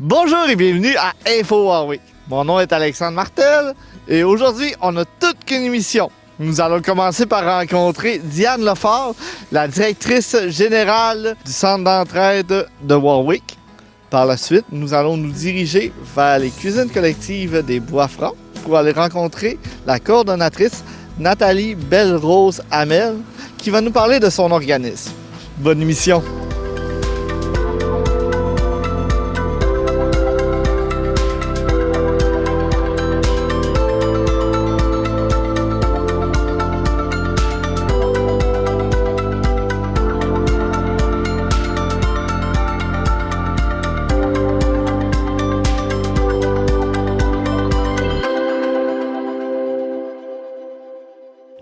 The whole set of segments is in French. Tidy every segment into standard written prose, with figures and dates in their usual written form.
Bonjour et bienvenue à Info Warwick. Mon nom est Alexandre Martel et aujourd'hui, on a toute qu'une émission. Nous allons commencer par rencontrer Diane Lefort, la directrice générale du centre d'entraide de Warwick. Par la suite, nous allons nous diriger vers les cuisines collectives des Bois-Francs pour aller rencontrer la coordonnatrice Nathalie Belle-Rose Hamel qui va nous parler de son organisme. Bonne émission!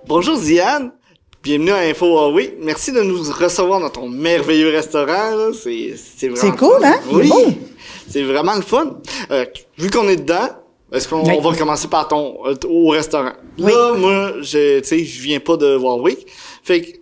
Bonjour Diane, bienvenue à Info Warwick. Merci de nous recevoir dans ton merveilleux restaurant. Là. C'est vraiment c'est cool, hein? Oui, Il est beau. C'est vraiment le fun. Vu qu'on est dedans, est-ce qu'on va commencer par au restaurant? Oui. Là, moi, je viens pas de Warwick. Fait que,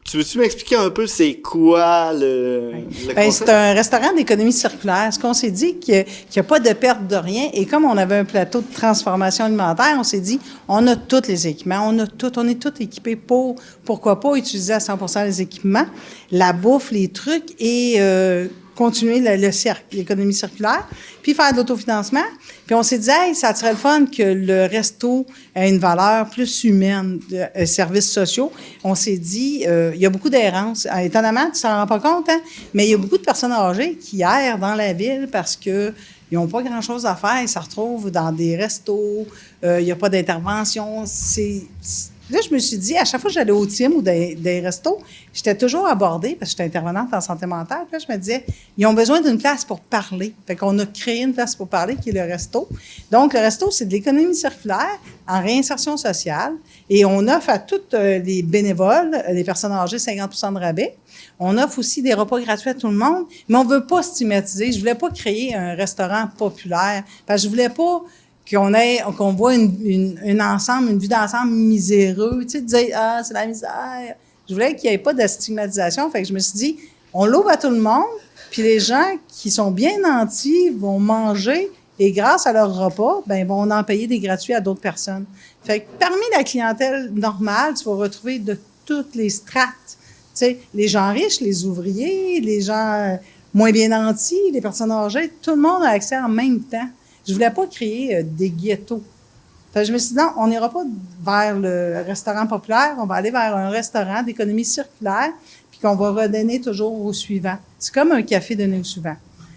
tu veux-tu m'expliquer un peu c'est quoi le concept? C'est un restaurant d'économie circulaire. Ce qu'on s'est dit, qu'il n'y a pas de perte de rien. Et comme on avait un plateau de transformation alimentaire, on s'est dit, on a tous les équipements, on est tous équipés pour, pourquoi pas utiliser à 100% les équipements, la bouffe, les trucs et continuer l'économie circulaire, puis faire de l'autofinancement. Puis on s'est dit, hey, ça serait le fun que le resto ait une valeur plus humaine, de services sociaux. On s'est dit, il y a beaucoup d'errance. Étonnamment, tu t'en rends pas compte, hein? Mais il y a beaucoup de personnes âgées qui errent dans la ville parce que ils n'ont pas grand-chose à faire. Ils se retrouvent dans des restos, il n'y a pas d'intervention. Là, je me suis dit, à chaque fois que j'allais au team ou des restos, j'étais toujours abordée, parce que j'étais intervenante en santé mentale. Puis là, je me disais, ils ont besoin d'une place pour parler. Fait qu'on a créé une place pour parler, qui est le resto. Donc, le resto, c'est de l'économie circulaire en réinsertion sociale. Et on offre à tous les bénévoles, les personnes âgées, 50% de rabais. On offre aussi des repas gratuits à tout le monde, mais on veut pas stigmatiser. Je voulais pas créer un restaurant populaire, parce que je voulais pas qu'on voit une vue d'ensemble miséreux, tu sais, dire, ah, c'est la misère. Je voulais qu'il n'y ait pas de stigmatisation. Fait que je me suis dit, on l'ouvre à tout le monde, puis les gens qui sont bien nantis vont manger, et grâce à leur repas, ben, vont en payer des gratuits à d'autres personnes. Fait que parmi la clientèle normale, tu vas retrouver de toutes les strates. Tu sais, les gens riches, les ouvriers, les gens moins bien nantis, les personnes âgées, tout le monde a accès en même temps. Je voulais pas créer des ghettos. Fait que je me suis dit, non, on n'ira pas vers le restaurant populaire, on va aller vers un restaurant d'économie circulaire, puis qu'on va redonner toujours au suivant. C'est comme un café donné au suivant.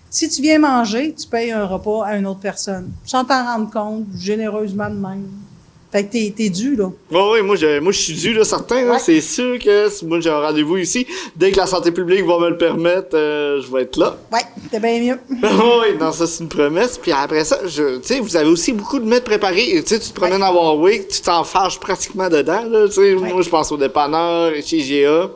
Si tu viens manger, tu payes un repas à une autre personne, sans t'en rendre compte, généreusement de même. Fait que t'es dû, là. Oui, moi je suis dû, là, certain. Là, c'est sûr que si moi j'ai un rendez-vous ici, dès que la santé publique va me le permettre, je vais être là. Ouais, c'est bien mieux. Oui, non, ça c'est une promesse. Puis après ça, tu sais, vous avez aussi beaucoup de mets préparés. Tu sais, tu te promènes à Warwick, tu t'en fâches pratiquement dedans, là. Tu sais, moi je pense au dépanneur, chez GA.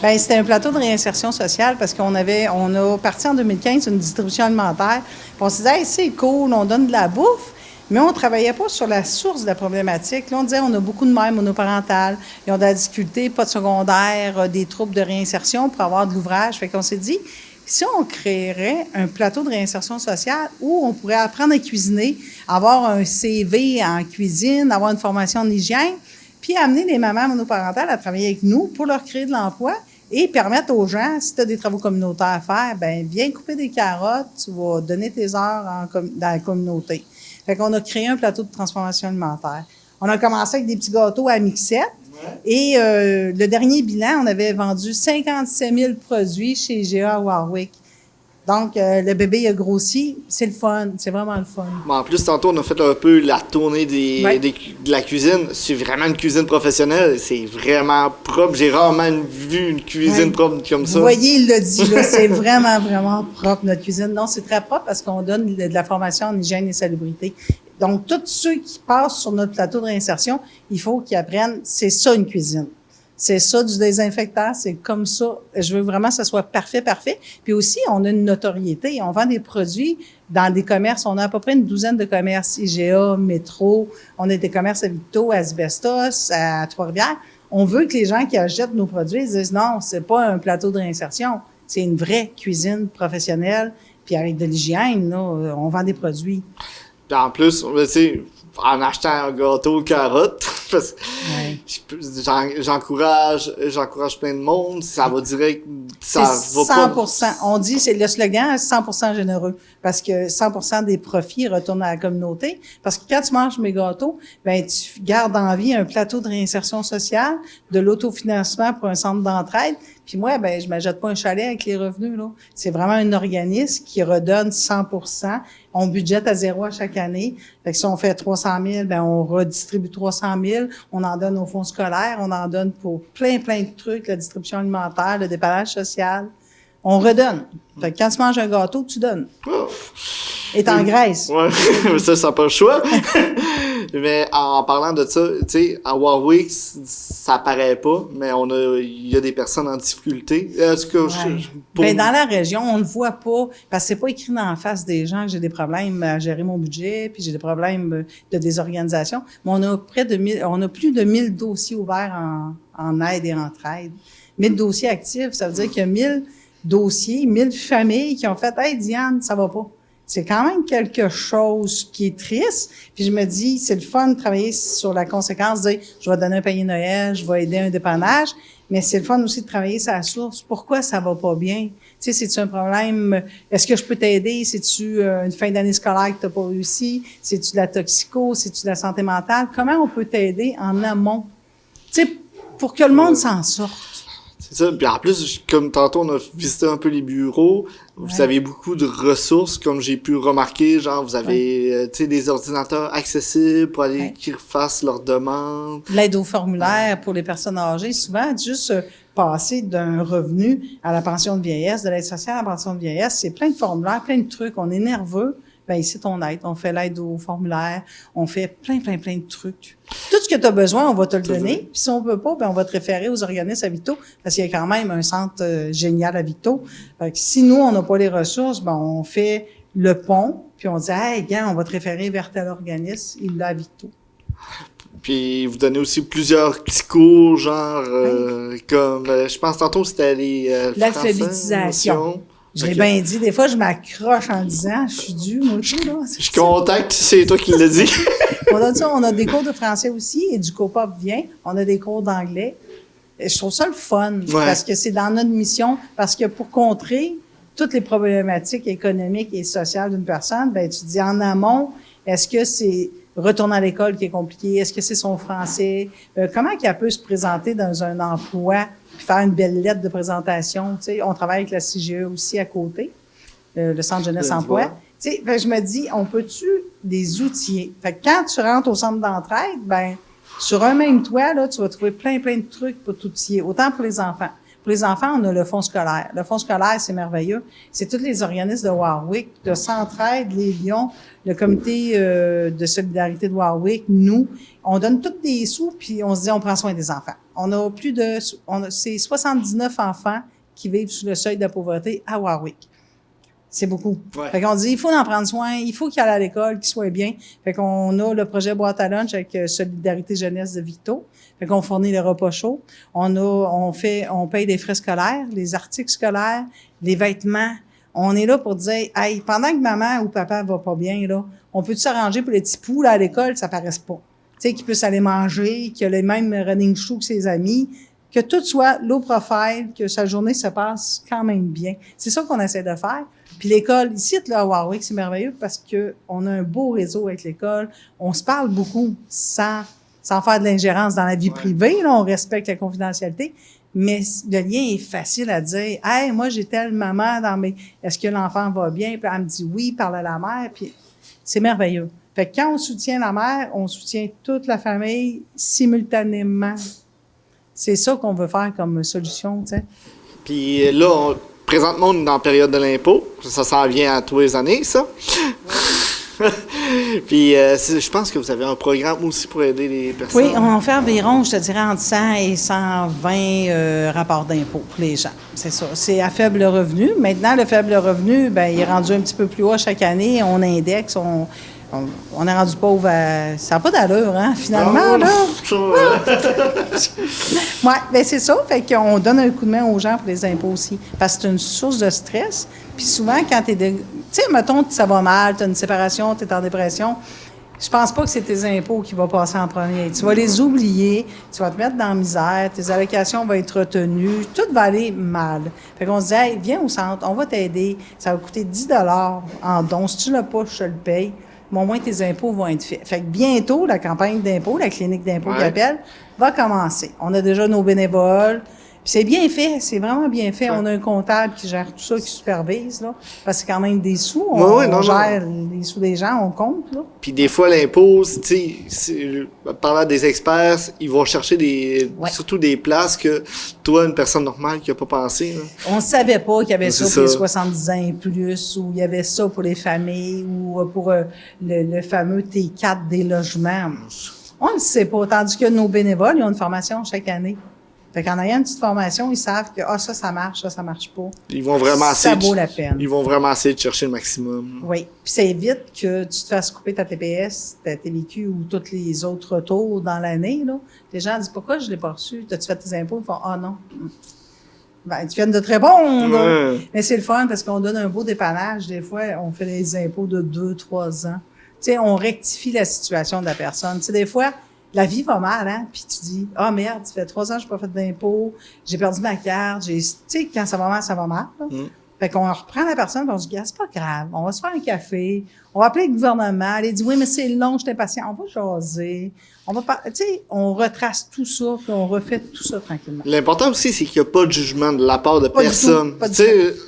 Bien, c'était un plateau de réinsertion sociale parce on a parti en 2015 une distribution alimentaire. Puis on se disait, hey, c'est cool, on donne de la bouffe. Mais on ne travaillait pas sur la source de la problématique. Là, on disait on a beaucoup de mères monoparentales, ils ont de la difficulté, pas de secondaire, des troubles de réinsertion pour avoir de l'ouvrage. Fait qu'on s'est dit, si on créerait un plateau de réinsertion sociale où on pourrait apprendre à cuisiner, avoir un CV en cuisine, avoir une formation en hygiène, puis amener les mamans monoparentales à travailler avec nous pour leur créer de l'emploi et permettre aux gens, si tu as des travaux communautaires à faire, ben viens couper des carottes, tu vas donner tes heures dans la communauté. Fait qu'on a créé un plateau de transformation alimentaire. On a commencé avec des petits gâteaux à mixette. Ouais. Et le dernier bilan, on avait vendu 57 000 produits chez GA à Warwick. Donc, le bébé a grossi. C'est le fun. C'est vraiment le fun. Bon, en plus, tantôt, on a fait un peu la tournée de la cuisine. C'est vraiment une cuisine professionnelle. C'est vraiment propre. J'ai rarement vu une cuisine propre comme ça. Vous voyez, il l'a dit, là. C'est vraiment, vraiment propre, notre cuisine. Non, c'est très propre parce qu'on donne de la formation en hygiène et salubrité. Donc, tous ceux qui passent sur notre plateau de réinsertion, il faut qu'ils apprennent, c'est ça une cuisine. C'est ça du désinfectant, c'est comme ça. Je veux vraiment que ça soit parfait. Puis aussi, on a une notoriété. On vend des produits dans des commerces. On a à peu près une douzaine de commerces, IGA, Métro. On a des commerces à Victo, à Asbestos, à Trois-Rivières. On veut que les gens qui achètent nos produits disent non, c'est pas un plateau de réinsertion. C'est une vraie cuisine professionnelle Puis avec de l'hygiène, là, on vend des produits. Puis en plus, tu sais, en achetant un gâteau carotte, parce que j'encourage plein de monde, ça va direct, ça va 100%. pas. On dit, c'est le slogan, 100% généreux. Parce que 100% des profits retournent à la communauté. Parce que quand tu manges mes gâteaux, ben, tu gardes en vie un plateau de réinsertion sociale, de l'autofinancement pour un centre d'entraide. Puis moi, ben, je m'achète pas un chalet avec les revenus, là. C'est vraiment un organisme qui redonne 100%. On budgète à zéro à chaque année. Fait que si on fait 300 000, ben, on redistribue 300 000. On en donne aux fonds scolaires. On en donne pour plein de trucs, la distribution alimentaire, le dépannage social. On redonne. Fait que quand tu manges un gâteau, tu donnes. Oh. Et t'engraisses. Ouais, ça n'a pas le choix. Mais en parlant de ça, tu sais, à Warwick, ça paraît pas, mais il y a des personnes en difficulté. Est-ce que Ben, dans la région, on le voit pas, parce que c'est pas écrit dans la face des gens que j'ai des problèmes à gérer mon budget, puis j'ai des problèmes de désorganisation. Mais on a plus de 1000 dossiers ouverts en aide et entraide. 1000 dossiers actifs, ça veut dire qu'il y a 1000 dossiers, 1000 familles qui ont fait « Hey, Diane, ça va pas ». C'est quand même quelque chose qui est triste. Puis je me dis, c'est le fun de travailler sur la conséquence, de dire, je vais donner un panier Noël, je vais aider un dépannage, mais c'est le fun aussi de travailler sur la source. Pourquoi ça va pas bien? Tu sais, c'est-tu un problème? Est-ce que je peux t'aider? C'est-tu une fin d'année scolaire que t'as pas réussi? C'est-tu de la toxico? C'est-tu de la santé mentale? Comment on peut t'aider en amont? Tu sais, pour que le monde s'en sorte. C'est ça. Puis en plus, comme tantôt, on a visité un peu les bureaux. Vous avez beaucoup de ressources, comme j'ai pu remarquer. Genre, vous avez, tu sais, des ordinateurs accessibles pour aller qu'ils fassent leurs demandes. L'aide au formulaire pour les personnes âgées. Souvent, juste passer d'un revenu à la pension de vieillesse, de l'aide sociale à la pension de vieillesse, c'est plein de formulaires, plein de trucs. On est nerveux. Ben ici, ton aide. On fait l'aide au formulaire. On fait plein de trucs. Tout ce que tu as besoin, on va te le donner. Puis si on peut pas, ben on va te référer aux organismes à Victo, parce qu'il y a quand même un centre génial à Victo. Fait que si nous, on n'a pas les ressources, ben on fait le pont, puis on dit « Hey, gars, on va te référer vers tel organisme. Il l'a à Victo. » Puis vous donnez aussi plusieurs petits cours, genre, comme, je pense tantôt, c'était l'alphabétisation. Je l'ai bien dit. Des fois, je m'accroche en disant, je suis due, moi, tout, là. Je suis content que c'est toi qui l'as dit. On a ça, on a des cours de français aussi, et du COPOP vient. On a des cours d'anglais. Et je trouve ça le fun, parce que c'est dans notre mission, parce que pour contrer toutes les problématiques économiques et sociales d'une personne, ben tu dis en amont, est-ce que c'est retourner à l'école qui est compliqué? Est-ce que c'est son français? Comment qu'elle peut se présenter dans un emploi puis faire une belle lettre de présentation? Tu sais, on travaille avec la CGE aussi à côté, le Centre Jeunesse Emploi. Tu sais, je me dis, on peut-tu des outils? Fait que quand tu rentres au centre d'entraide, ben sur un même toit, là, tu vas trouver plein de trucs pour t'outiller, autant pour les enfants. Pour les enfants, on a le fonds scolaire. Le fonds scolaire, c'est merveilleux. C'est tous les organismes de Warwick, de Centraide, les Lions, le comité de solidarité de Warwick, nous. On donne tous des sous, puis on se dit, on prend soin des enfants. C'est 79 enfants qui vivent sous le seuil de la pauvreté à Warwick. C'est beaucoup. Ouais. Fait qu'on dit, il faut en prendre soin, il faut qu'il aille à l'école, qu'il soit bien. Fait qu'on a le projet Boîte à lunch avec Solidarité Jeunesse de Victo. Fait qu'on fournit les repas chauds. On paye des frais scolaires, les articles scolaires, les vêtements. On est là pour dire, hey, pendant que maman ou papa va pas bien, là, on peut s'arranger pour les petits poux, là, à l'école, ça paraisse pas. Tu sais, qu'ils puissent aller manger, qu'il y a les mêmes running shoes que ses amis, que tout soit low profile, que sa journée se passe quand même bien. C'est ça qu'on essaie de faire. Puis l'école, ici, là, à Warwick, c'est merveilleux parce que on a un beau réseau avec l'école. On se parle beaucoup sans faire de l'ingérence dans la vie privée. Là, on respecte la confidentialité. Mais le lien est facile à dire. « Hey, moi, j'ai telle maman dans mes... Est-ce que l'enfant va bien? » Puis elle me dit « Oui, parle à la mère. » Puis c'est merveilleux. Fait que quand on soutient la mère, on soutient toute la famille simultanément. C'est ça qu'on veut faire comme solution, tu sais. Puis là, présentement, on est dans la période de l'impôt. Ça s'en vient à tous les années, ça. Puis je pense que vous avez un programme aussi pour aider les personnes. Oui, on fait environ, je te dirais, entre 100 et 120 rapports d'impôt pour les gens. C'est ça. C'est à faible revenu. Maintenant, le faible revenu, ben il est rendu un petit peu plus haut chaque année. On indexe, On est rendu pauvre ça n'a pas d'allure, hein, finalement, là. Oui, bien c'est ça. Fait qu'on donne un coup de main aux gens pour les impôts aussi. Parce que c'est une source de stress. Puis souvent, quand tu es... Tu sais, mettons, ça va mal, tu as une séparation, tu es en dépression. Je pense pas que c'est tes impôts qui vont passer en premier. Tu vas les oublier, tu vas te mettre dans la misère, tes allocations vont être retenues, tout va aller mal. Fait qu'on se dit, hey, viens au centre, on va t'aider, ça va coûter 10 en dons. Si tu l'as pas, je te le paye. Mais au moins, tes impôts vont être faits. Fait que bientôt, la campagne d'impôts, la clinique d'impôts qui appelle, va commencer. On a déjà nos bénévoles. Puis c'est bien fait, c'est vraiment bien fait. On a un comptable qui gère tout ça, qui supervise, là. Parce que c'est quand même des sous. On gère les sous des gens, on compte, là. Puis des fois, l'impôt, tu sais, parlant des experts, ils vont chercher surtout des places que toi, une personne normale qui n'a pas pensé, là. On ne savait pas qu'il y avait ça pour les 70 ans et plus, ou il y avait ça pour les familles, ou pour le fameux T4 des logements. On ne sait pas. Tandis que nos bénévoles, ils ont une formation chaque année. Fait qu'en ayant une petite formation, ils savent que ça marche, ça marche pas. Ils vont vraiment ça vaut la peine. Ils vont vraiment essayer de chercher le maximum. Oui. Puis ça évite que tu te fasses couper ta TPS, ta TVQ ou tous les autres retours dans l'année, là. Les gens disent, pourquoi je l'ai pas reçu? T'as-tu fait tes impôts? Ils font, non. Ben, tu viens de te répondre. Ouais. Mais c'est le fun parce qu'on donne un beau dépannage. Des fois, on fait des impôts de 2-3 ans. Tu sais, on rectifie la situation de la personne. Tu sais, des fois, la vie va mal, hein? Puis tu dis, merde, ça fait 3 ans que je n'ai pas fait d'impôts, j'ai perdu ma carte, tu sais, quand ça va mal, ça va mal. Fait qu'on reprend la personne et on se dit, c'est pas grave, on va se faire un café, on va appeler le gouvernement, elle dit, oui, mais c'est long, je suis impatient, on va jaser, on va tu sais, on retrace tout ça, puis on refait tout ça tranquillement. L'important aussi, c'est qu'il n'y a pas de jugement de la part de personne. Tu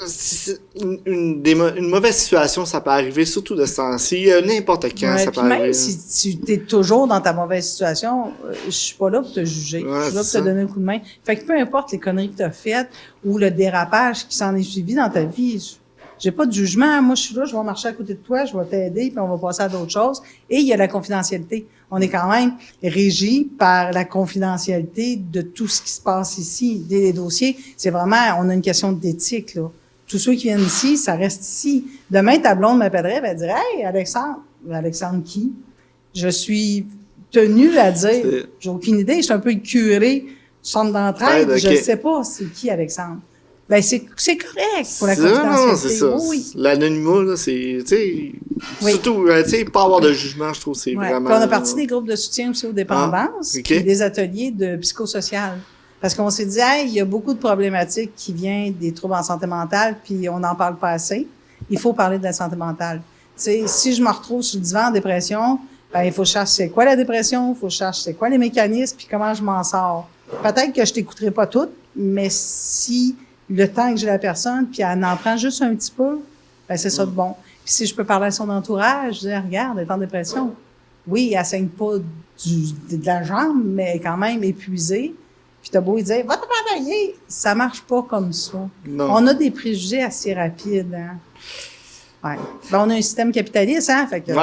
sais, une mauvaise situation, ça peut arriver, surtout de ce temps-ci, n'importe quand, ça peut arriver. Même si tu es toujours dans ta mauvaise situation, je suis pas là pour te juger. Je suis là pour te donner un coup de main. Fait que peu importe les conneries que tu as faites ou le dérapage qui s'en est suivi dans ta vie, j'ai pas de jugement. Moi, je suis là, je vais marcher à côté de toi, je vais t'aider, puis on va passer à d'autres choses. Et il y a la confidentialité. On est quand même régi par la confidentialité de tout ce qui se passe ici. Les dossiers, c'est vraiment, on a une question d'éthique, là. Tous ceux qui viennent ici, ça reste ici. Demain, ta blonde m'appellerait, elle va dire, hey, Alexandre. Alexandre qui? Je suis tenue à dire, j'ai aucune idée, je suis un peu le curé du centre d'entraide, je ne sais pas c'est qui Alexandre. Ben, c'est correct pour la confidentialité. Non, c'est ça. Oui. L'anonymat, là, c'est, tu sais, surtout, tu sais, pas avoir de jugement, je trouve, c'est vraiment... Puis on a parti des groupes de soutien aussi aux dépendances, puis des ateliers de psychosocial. Parce qu'on s'est dit, il y a beaucoup de problématiques qui viennent des troubles en santé mentale, puis on n'en parle pas assez. Il faut parler de la santé mentale. Tu sais, si je me retrouve sur le divan en dépression, ben, il faut chercher c'est quoi la dépression, il faut chercher c'est quoi les mécanismes, puis comment je m'en sors. Peut-être que je t'écouterai pas toutes, mais si le temps que j'ai la personne, puis elle en prend juste un petit peu, ben c'est ça de bon. Puis si je peux parler à son entourage, dire, regarde, elle est en dépression. Oui, elle saigne pas de la jambe, mais elle est quand même épuisée. Puis t'as beau lui dire, va te travailler, ça marche pas comme ça. Non. On a des préjugés assez rapides, hein. Ouais. Ben, on a un système capitaliste, hein, fait que...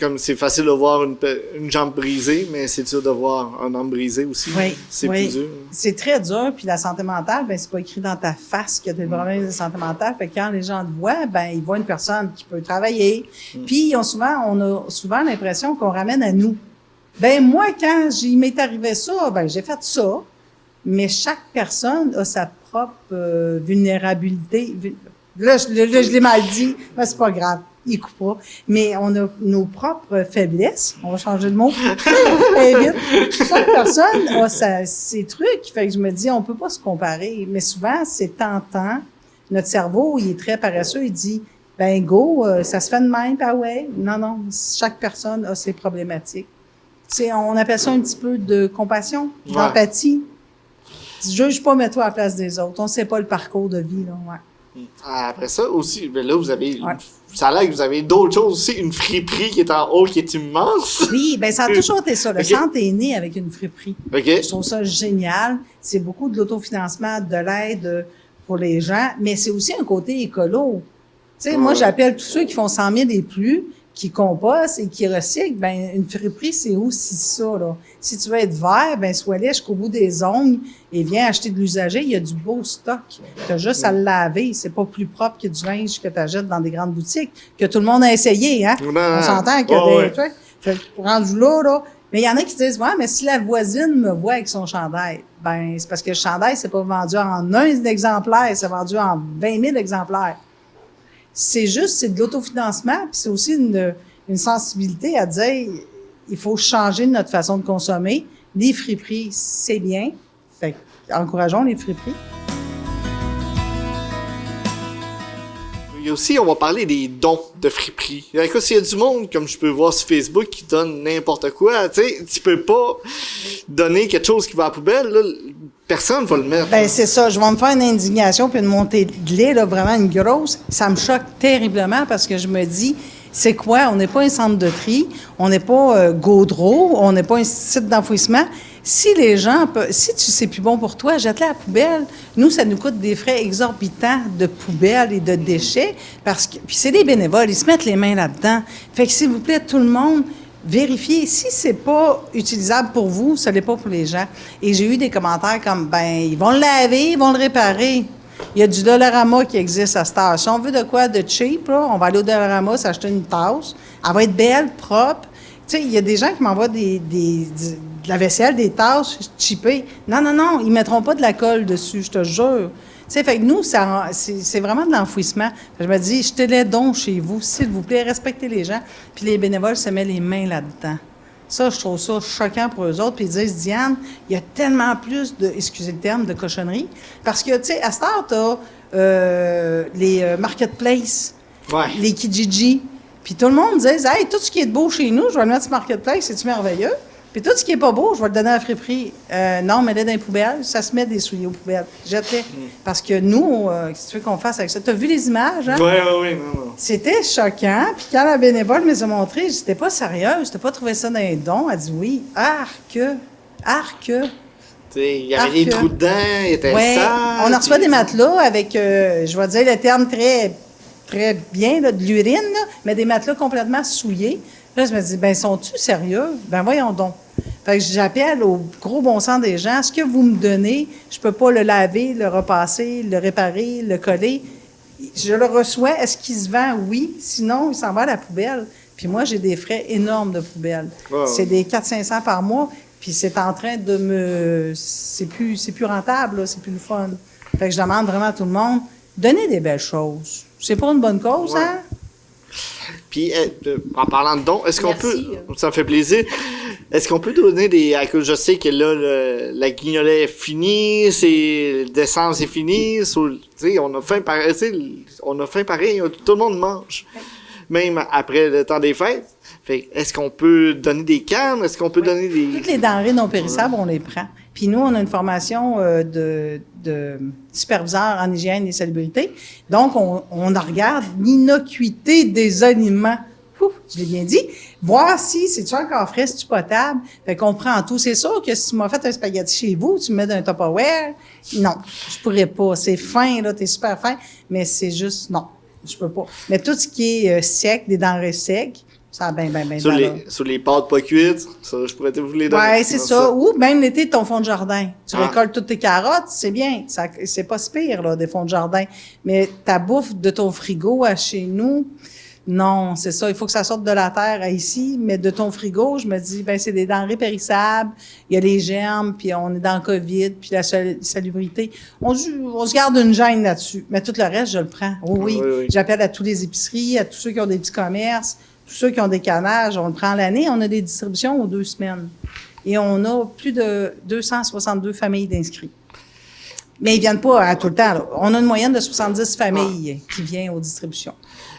Comme c'est facile de voir une jambe brisée, mais c'est dur de voir un homme brisé aussi. Oui, c'est plus dur. C'est très dur. Puis la santé mentale, ben c'est pas écrit dans ta face que tu as des problèmes de santé mentale. Fait que quand les gens te voient, ben ils voient une personne qui peut travailler. Puis on a souvent l'impression qu'on ramène à nous. Ben moi, quand il m'est arrivé ça, ben j'ai fait ça. Mais chaque personne a sa propre vulnérabilité. Là, je l'ai mal dit, mais c'est pas grave. Il coupe pas. Mais on a nos propres faiblesses. On va changer de mot. Chaque personne a ses trucs. Fait que je me dis, on peut pas se comparer. Mais souvent, c'est tentant. Notre cerveau, il est très paresseux. Il dit, ben go, ça se fait de même, bah ouais. Non. Chaque personne a ses problématiques. On appelle ça un petit peu de compassion, d'empathie. Juge pas, mets-toi à la place des autres. On sait pas le parcours de vie, là, ouais. Après ça aussi, ben là, vous avez, ça a l'air que vous avez d'autres choses aussi, une friperie qui est en haut, qui est immense. Oui, ben ça a toujours été ça. Le centre est né avec une friperie. Okay. Je trouve ça génial. C'est beaucoup de l'autofinancement, de l'aide pour les gens, mais c'est aussi un côté écolo. Tu sais, moi, j'appelle tous ceux qui font 100 000 et plus, qui composte et qui recycle, ben une friperie, c'est aussi ça, là. Si tu veux être vert, ben sois allé jusqu'au bout des ongles et viens acheter de l'usager. Il y a du beau stock. Tu as juste à le laver. C'est pas plus propre que du linge que tu achètes dans des grandes boutiques, que tout le monde a essayé, hein? On s'entend qu'il y a des... Tu vois, fait que rendu là, mais il y en a qui disent, ouais, mais si la voisine me voit avec son chandail, ben c'est parce que le chandail, c'est pas vendu en un exemplaire, c'est vendu en 20 000 exemplaires. C'est de l'autofinancement, puis c'est aussi une sensibilité à dire il faut changer notre façon de consommer. Les friperies, c'est bien. Fait encourageons les friperies. Il y a aussi, on va parler des dons de friperie. Écoute, s'il y a du monde, comme je peux voir sur Facebook, qui donne n'importe quoi, tu sais, tu peux pas donner quelque chose qui va à la poubelle, là, personne va le mettre. Ben c'est ça. Je vais me faire une indignation puis une montée de lait, là, vraiment une grosse. Ça me choque terriblement parce que je me dis, c'est quoi? On n'est pas un centre de tri, on n'est pas Gaudreau, on n'est pas un site d'enfouissement. Si les gens, si c'est plus bon pour toi, jette-le à la poubelle. Nous, ça nous coûte des frais exorbitants de poubelles et de déchets puis c'est des bénévoles, ils se mettent les mains là-dedans. Fait que s'il vous plaît, tout le monde, vérifiez. Si c'est pas utilisable pour vous, ça l'est pas pour les gens. Et j'ai eu des commentaires comme, ben, ils vont le laver, ils vont le réparer. Il y a du Dollarama qui existe à cette heure. Si on veut de quoi de cheap, là, on va aller au Dollarama s'acheter une tasse. Elle va être belle, propre. Tu sais, il y a des gens qui m'envoient de la vaisselle, des tasses cheapées. Non, ils mettront pas de la colle dessus, je te jure. Tu sais, fait que nous, c'est vraiment de l'enfouissement. Je me dis, jetez-les donc chez vous, s'il vous plaît, respectez les gens. Puis les bénévoles se mettent les mains là-dedans. Ça, je trouve ça choquant pour eux autres. Puis ils disent, Diane, il y a tellement plus excusez le terme, de cochonneries. Parce que, tu sais, à cette heure, t'as les marketplaces, les Kijiji. Puis tout le monde dit, hey, tout ce qui est de beau chez nous, je vais le mettre sur Marketplace, c'est-tu merveilleux? Puis tout ce qui est pas beau, je vais le donner à la friperie. Non, mets-les dans les poubelles, ça se met des souliers aux poubelles. Jette-les. Parce que nous, qu'est-ce que tu veux qu'on fasse avec ça? Tu as vu les images, hein? Oui. C'était choquant. Puis quand la bénévole me les a montrées, j'étais pas sérieuse, t'as pas trouvé ça dans les dons? Elle dit oui. Arc. Il y avait des trous dedans, il était sale. On a reçu des matelas avec, je vais dire le terme très bien, là, de l'urine, là, mais des matelas complètement souillés. Là, je me dis, ben sont-tu sérieux? Ben voyons donc. Fait que j'appelle au gros bon sens des gens, ce que vous me donnez, je peux pas le laver, le repasser, le réparer, le coller. Je le reçois, est-ce qu'il se vend? Oui. Sinon, il s'en va à la poubelle. Puis moi, j'ai des frais énormes de poubelle. Wow. C'est des 400-500 par mois, puis c'est en train de c'est plus rentable, là, c'est plus le fun. Fait que je demande vraiment à tout le monde, donnez des belles choses. C'est pour une bonne cause, hein? Puis, en parlant de dons, est-ce qu'on peut... Ça me fait plaisir. Est-ce qu'on peut donner des... Je sais que là, la guignolet est finie, l'essence est finie. On a faim pareil. Tout le monde mange. Même après le temps des fêtes. Fait, est-ce qu'on peut donner des cannes? Est-ce qu'on peut donner des... Toutes les denrées non périssables, on les prend. Puis nous, on a une formation de superviseur en hygiène et salubrité. Donc, on regarde l'innocuité des aliments. Ouf, je l'ai bien dit. Voir si c'est-tu encore frais, c'est-tu potable. Fait qu'on prend tout. C'est sûr que si tu m'as fait un spaghetti chez vous, tu me mets dans un Tupperware. Non, je pourrais pas. C'est fin, là, t'es super fin. Mais c'est juste, non, je peux pas. Mais tout ce qui est sec, des denrées secs, ça a bien sur les pâtes pas cuites, ça, je pourrais vous les donner. Oui, c'est ça. Ou même l'été, ton fond de jardin. Tu récoltes toutes tes carottes, c'est bien. C'est pas si pire, là, des fonds de jardin. Mais ta bouffe de ton frigo à chez nous, non, c'est ça. Il faut que ça sorte de la terre à ici. Mais de ton frigo, je me dis, ben c'est des denrées périssables. Il y a les germes, puis on est dans le COVID, puis la salubrité. On se garde une gêne là-dessus. Mais tout le reste, je le prends. Oui. J'appelle à tous les épiceries, à tous ceux qui ont des petits commerces. Tous ceux qui ont des canages, on le prend l'année, on a des distributions aux 2 semaines. Et on a plus de 262 familles d'inscrits. Mais ils viennent pas à tout le temps, là. On a une moyenne de 70 familles qui viennent aux distributions.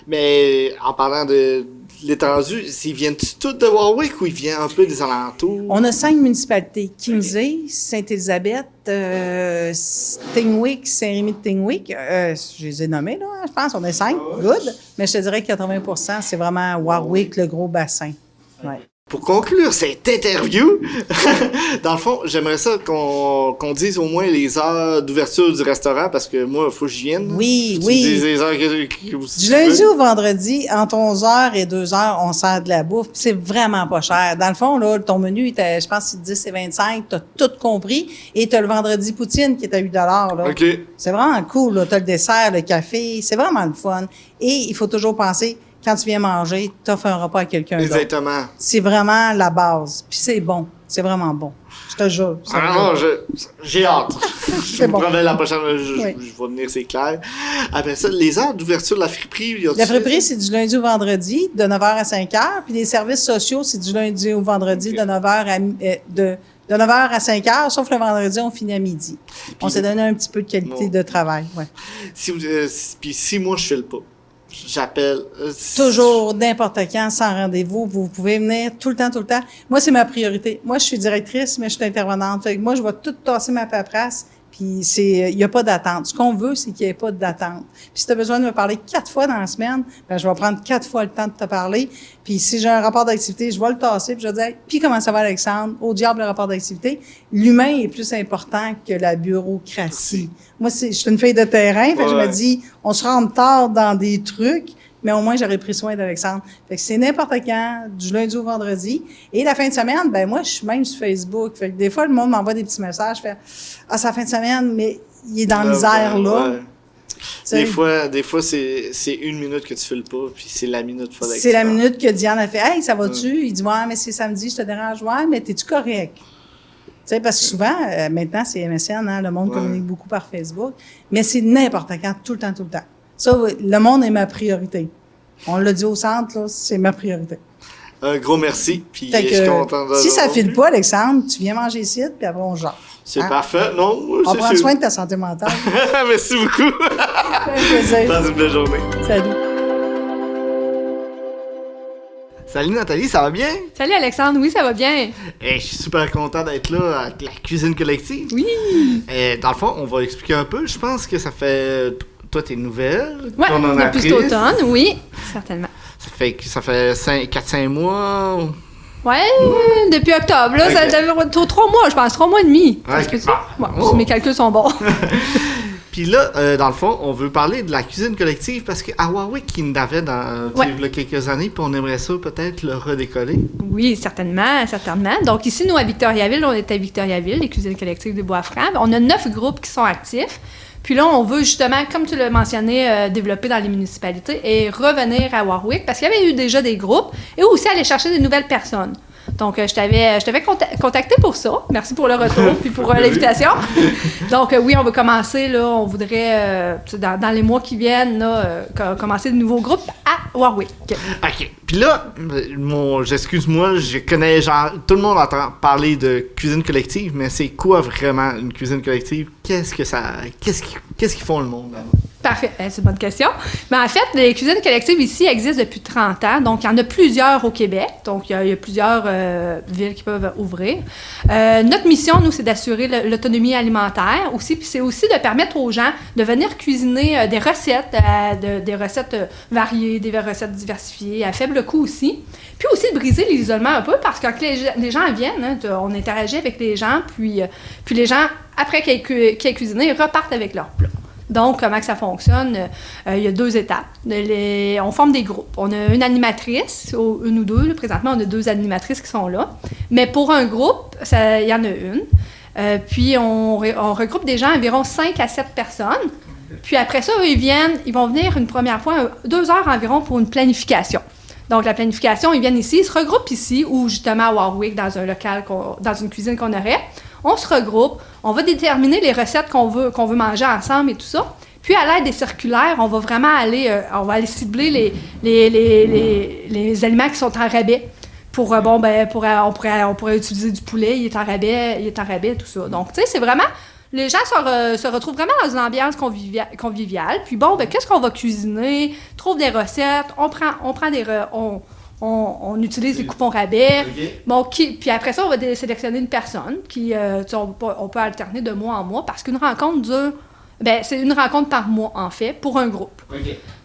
Mais en parlant de l'étendue, ils viennent tous de Warwick ou ils viennent un peu des alentours? On a 5 municipalités. Kinsey, Sainte-Élisabeth, Tingwick, Saint-Rémy de Tingwick. Je les ai nommés, là, je pense. On est 5. Good. Mais je te dirais que 80%, c'est vraiment Warwick, le gros bassin. Ouais. Pour conclure cette interview, dans le fond, j'aimerais ça qu'on dise au moins les heures d'ouverture du restaurant, parce que moi, il faut que j'y vienne. Oui, Tu oui. dis les heures Du lundi au vendredi, entre 11h et 2h, on sert de la bouffe. Puis c'est vraiment pas cher. Dans le fond, là, ton menu, je pense que c'est 10 et 25. T'as tout compris. Et t'as le vendredi poutine qui est à 8 là. OK. C'est vraiment cool, là. T'as le dessert, le café. C'est vraiment le fun. Et il faut toujours penser, quand tu viens manger, t'offres un repas à quelqu'un d'autre. Exactement. C'est vraiment la base. Puis c'est bon. C'est vraiment bon. Je te jure. Ah non, j'ai hâte. Je me bon. promets la prochaine, je Oui. vais venir, c'est clair. Après ça, les heures d'ouverture de la friperie, La friperie, c'est du lundi au vendredi, de 9h à 5h. Puis les services sociaux, c'est du lundi au vendredi, de 9h de 9h à 5h, sauf le vendredi, on finit à midi. On s'est donné un petit peu de qualité de travail. Ouais. Puis si moi, je file pas, j'appelle. Toujours, n'importe quand, sans rendez-vous. Vous pouvez venir tout le temps, tout le temps. Moi, c'est ma priorité. Moi, je suis directrice, mais je suis intervenante. Fait que moi, je vais tout tasser ma paperasse. Puis il n'y a pas d'attente. Ce qu'on veut, c'est qu'il n'y ait pas d'attente. Puis si tu as besoin de me parler 4 fois dans la semaine, ben je vais prendre 4 fois le temps de te parler. Puis si j'ai un rapport d'activité, je vais le tasser, puis je vais dire « Puis comment ça va, Alexandre? Au diable, le rapport d'activité. » L'humain est plus important que la bureaucratie. Moi, je suis une fille de terrain, fait que je me dis « On se rend tard dans des trucs, mais au moins, j'aurais pris soin d'Alexandre. » Fait que c'est n'importe quand, du lundi au vendredi. Et la fin de semaine, ben moi, je suis même sur Facebook. Fait que des fois, le monde m'envoie des petits messages, je fais « Ah, c'est la fin de semaine, mais il est dans la misère, là. Ouais. Des fois c'est une minute que tu files pas, puis c'est la minute qu'il faudrait. C'est la minute que Diane a fait « Hey, ça va-tu? » Il dit « Ouais, mais c'est samedi, je te dérange. Ouais, mais t'es-tu correct? » Tu sais, parce que souvent, maintenant, c'est MSN, hein, le monde communique beaucoup par Facebook, mais c'est n'importe quand, tout le temps, tout le temps. Ça, le monde est ma priorité. On l'a dit au centre, là, c'est ma priorité. Un gros merci, puis Fait je suis content de si ça file pas, Alexandre, tu viens manger ici, puis après on jase. C'est parfait. Non, on prend soin de ta santé mentale. Merci beaucoup. Ça fait plaisir. Passe une belle journée. Salut. Salut Nathalie, ça va bien? Salut Alexandre, oui, ça va bien. Je suis super content d'être là avec la cuisine collective. Oui. Dans le fond, on va expliquer un peu. Je pense que ça fait... Toi, t'es nouvelle. Ouais, depuis cet automne, oui, certainement. Ça fait 4-5 mois. Ouais, depuis octobre, là, ça fait 3 mois, je pense, 3 mois et demi. Si mes calculs sont bons. Puis là, dans le fond, on veut parler de la cuisine collective parce qu'à Warwick, il y en avait il y a quelques années, puis on aimerait ça peut-être le redécoller. Oui, certainement. Donc ici, nous, à Victoriaville, on est à Victoriaville, les cuisines collectives de Bois-Franc. On a 9 groupes qui sont actifs. Puis là, on veut justement, comme tu l'as mentionné, développer dans les municipalités et revenir à Warwick parce qu'il y avait eu déjà des groupes et aussi aller chercher des nouvelles personnes. Donc, je t'avais contacté pour ça. Merci pour le retour puis pour l'invitation. Donc, oui, on va commencer, là, on voudrait, dans les mois qui viennent, là, commencer de nouveaux groupes à Warwick. OK. Puis là, j'excuse-moi, je connais, genre, tout le monde entend parler de cuisine collective, mais c'est quoi vraiment une cuisine collective? Qu'est-ce qu'ils font le monde là-bas? Parfait, c'est une bonne question. Mais en fait, les cuisines collectives ici existent depuis 30 ans. Donc, il y en a plusieurs au Québec. Donc, il y a plusieurs villes qui peuvent ouvrir. Notre mission, nous, c'est d'assurer l'autonomie alimentaire aussi. Puis c'est aussi de permettre aux gens de venir cuisiner des recettes, des recettes variées, des recettes diversifiées, à faible coût aussi. Puis aussi de briser l'isolement un peu parce que quand les gens viennent, hein, on interagit avec les gens, puis les gens, après qu'ils aient cuisiné, repartent avec leur plat. Donc, comment que ça fonctionne? Il y a 2 étapes. On forme des groupes. On a une animatrice, une ou deux. Là, présentement, on a 2 animatrices qui sont là. Mais pour un groupe, il y en a une. Puis, on regroupe des gens, environ 5 à 7 personnes. Puis après ça, eux, ils vont venir une première fois, 2 heures environ pour une planification. Donc, la planification, ils viennent ici, ils se regroupent ici, ou justement à Warwick, dans un local, dans une cuisine qu'on aurait. On se regroupe, on va déterminer les recettes qu'on veut manger ensemble et tout ça. Puis, à l'aide des circulaires, on va vraiment aller cibler les aliments qui sont en rabais. On pourrait utiliser du poulet, il est en rabais, tout ça. Donc, tu sais, c'est vraiment... Les gens se retrouvent vraiment dans une ambiance conviviale. Puis qu'est-ce qu'on va cuisiner? Trouve des recettes, on utilise les coupons rabais. Okay. Puis après ça, on va sélectionner une personne qui, on peut alterner de mois en mois parce qu'une rencontre dure Ben, c'est une rencontre par mois, en fait, pour un groupe. OK.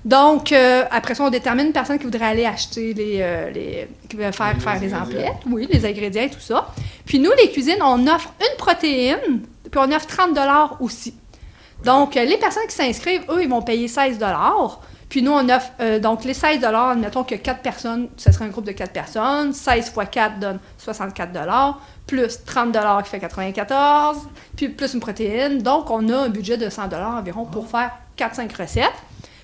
Donc, après ça, on détermine une personne qui voudrait aller acheter qui veut faire les emplettes, oui, les ingrédients et tout ça. Puis nous, les cuisines, on offre une protéine, puis on offre 30 $ aussi. Donc, les personnes qui s'inscrivent, eux, ils vont payer 16 $. Puis nous, on offre, donc les 16 $, admettons que 4 personnes, ce serait un groupe de 4 personnes, 16 x 4 donne 64 $, plus 30 $ qui fait 94, puis plus une protéine. Donc, on a un budget de 100 $ environ pour faire 4-5 recettes.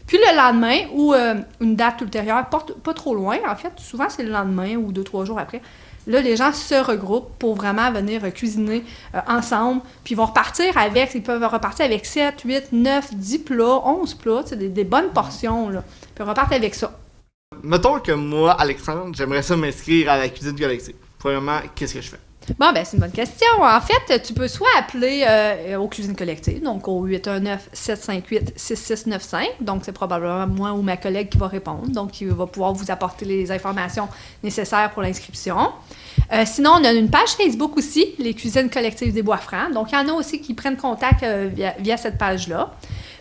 Puis le lendemain, ou une date ultérieure, pas trop loin, en fait, souvent c'est le lendemain ou 2-3 jours après, là, les gens se regroupent pour vraiment venir cuisiner ensemble, puis ils vont ils peuvent repartir avec 7, 8, 9, 10 plats, 11 plats, des bonnes portions, là. Puis ils repartent avec ça. Mettons que moi, Alexandre, j'aimerais ça m'inscrire à la cuisine collective. Premièrement, qu'est-ce que je fais? Bon, ben c'est une bonne question. En fait, tu peux soit appeler aux cuisines collectives, donc au 819-758-6695. Donc, c'est probablement moi ou ma collègue qui va répondre. Donc, qui va pouvoir vous apporter les informations nécessaires pour l'inscription. Sinon, on a une page Facebook aussi, les cuisines collectives des Bois-Francs. Donc, il y en a aussi qui prennent contact via cette page-là.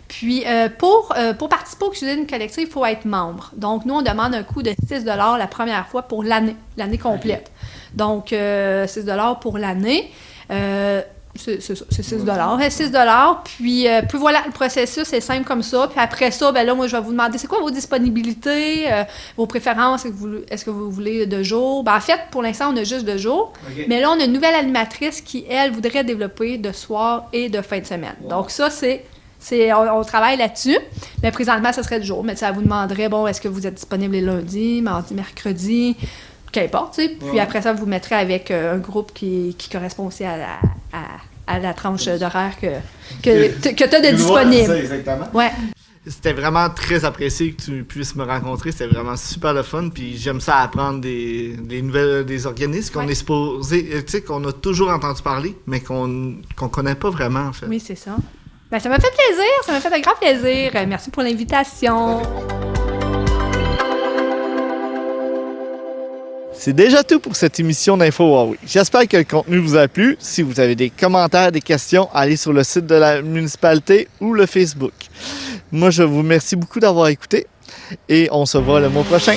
Puis, pour participer aux cuisines collectives, il faut être membre. Donc, nous, on demande un coût de 6 $ la première fois pour l'année complète. Okay. Donc, 6 $ pour l'année. C'est 6 $. 6 $. Puis voilà, le processus est simple comme ça. Puis après ça, ben là, moi, je vais vous demander, c'est quoi vos disponibilités, vos préférences? Est-ce que vous voulez de jour? Ben, en fait, pour l'instant, on a juste de jour. Okay. Mais là, on a une nouvelle animatrice qui, elle, voudrait développer de soir et de fin de semaine. Wow. Donc, ça, on travaille là-dessus, mais présentement, ce serait de jour. Mais ça vous demanderait, bon, est-ce que vous êtes disponible les lundis, mardis, mercredis, qu'importe, tu sais. Puis après ça, vous mettrez avec un groupe qui correspond aussi à la tranche d'horaire que tu as de disponible. C'est ça, exactement. Ouais. C'était vraiment très apprécié que tu puisses me rencontrer. C'était vraiment super le fun. Puis j'aime ça apprendre des nouvelles des organismes qu'on est supposé, tu sais, qu'on a toujours entendu parler, mais qu'on connaît pas vraiment, en fait. Oui, c'est ça. Ben, ça m'a fait plaisir. Ça m'a fait un grand plaisir. Merci pour l'invitation. C'est déjà tout pour cette émission d'Info Huawei. J'espère que le contenu vous a plu. Si vous avez des commentaires, des questions, allez sur le site de la municipalité ou le Facebook. Moi, je vous remercie beaucoup d'avoir écouté et on se voit le mois prochain.